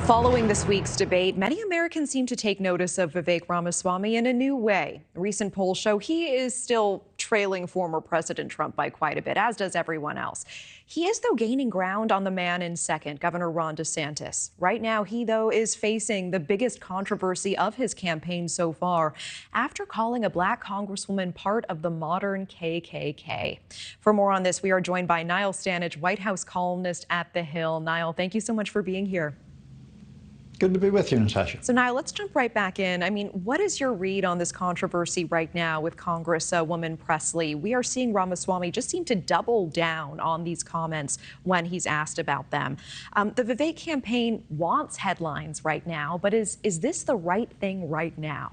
Following this week's debate, many Americans seem to take notice of Vivek Ramaswamy in a new way. Recent polls show he is still trailing former President Trump by quite a bit, as does everyone else. He is, though, gaining ground on the man in second, Governor Ron DeSantis. Right now, he, though, is facing the biggest controversy of his campaign so far after calling a black congresswoman part of the modern KKK. For more on this, we are joined by Niall Stanage, White House columnist at The Hill. Niall, thank you so much for being here. Good to be with you, Natasha. So, Niall, let's jump right back in. I mean, what is your read on this controversy right now with Congresswoman Presley? We are seeing Ramaswamy just seem to double down on these comments when he's asked about them. The Vivek campaign wants headlines right now, but is this the right thing right now?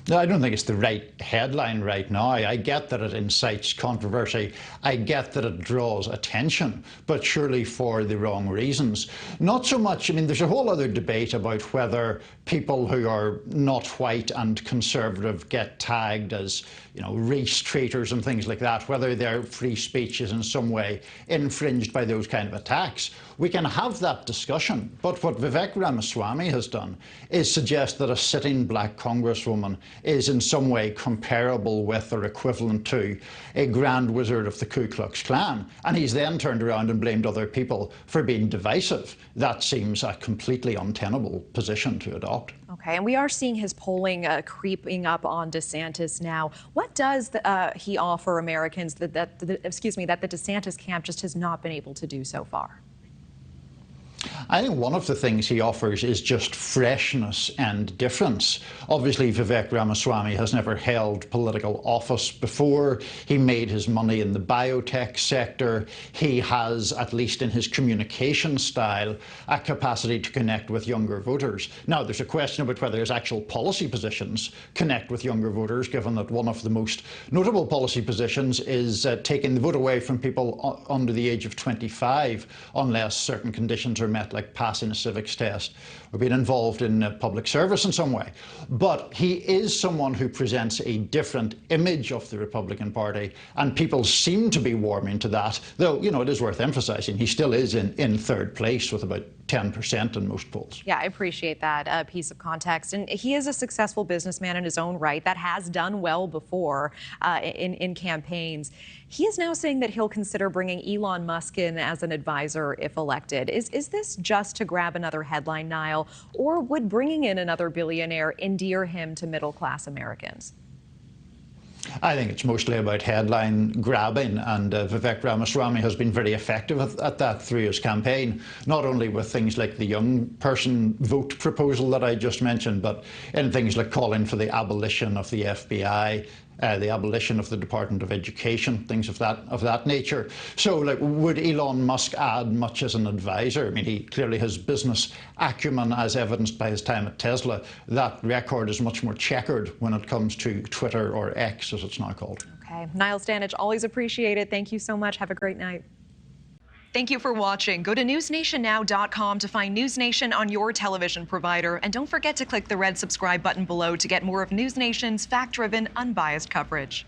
No, I don't think it's the right headline right now. I get that it incites controversy. I get that it draws attention, but surely for the wrong reasons. Not so much, I mean, there's a whole other debate about whether people who are not white and conservative get tagged as, you know, race traitors and things like that, whether their free speech is in some way infringed by those kind of attacks. We can have that discussion, but what Vivek Ramaswamy has done is suggest that a sitting black congresswoman is in some way comparable with or equivalent to a grand wizard of the Ku Klux Klan. And he's then turned around and blamed other people for being divisive. That seems a completely untenable position to adopt. Okay, and we are seeing his polling creeping up on DeSantis now. What does he offer Americans that the DeSantis camp just has not been able to do so far? I think one of the things he offers is just freshness and difference. Obviously, Vivek Ramaswamy has never held political office before. He made his money in the biotech sector. He has, at least in his communication style, a capacity to connect with younger voters. Now, there's a question about whether his actual policy positions connect with younger voters, given that one of the most notable policy positions is taking the vote away from people under the age of 25, unless certain conditions are met, like passing a civics test or being involved in public service in some way. But he is someone who presents a different image of the Republican Party, and people seem to be warming to that, though, you know, it is worth emphasizing he still is in third place with about 10% in most polls. Yeah, I appreciate that piece of context. And he is a successful businessman in his own right that has done well before in campaigns. He is now saying that he'll consider bringing Elon Musk in as an advisor if elected. Is this just to grab another headline, Niall, or would bringing in another billionaire endear him to middle-class Americans? I think it's mostly about headline grabbing, and Vivek Ramaswamy has been very effective at that through his campaign, not only with things like the young person vote proposal that I just mentioned, but in things like calling for the abolition of the FBI, the abolition of the Department of Education, things of that nature. So, like, would Elon Musk add much as an advisor? I mean, he clearly has business acumen, as evidenced by his time at Tesla. That record is much more checkered when it comes to Twitter, or X, as it's now called. Okay. Niall Stanage, always appreciate it. Thank you so much. Have a great night. Thank you for watching. Go to newsnationnow.com to find News Nation on your television provider. And don't forget to click the red subscribe button below to get more of News Nation's fact-driven, unbiased coverage.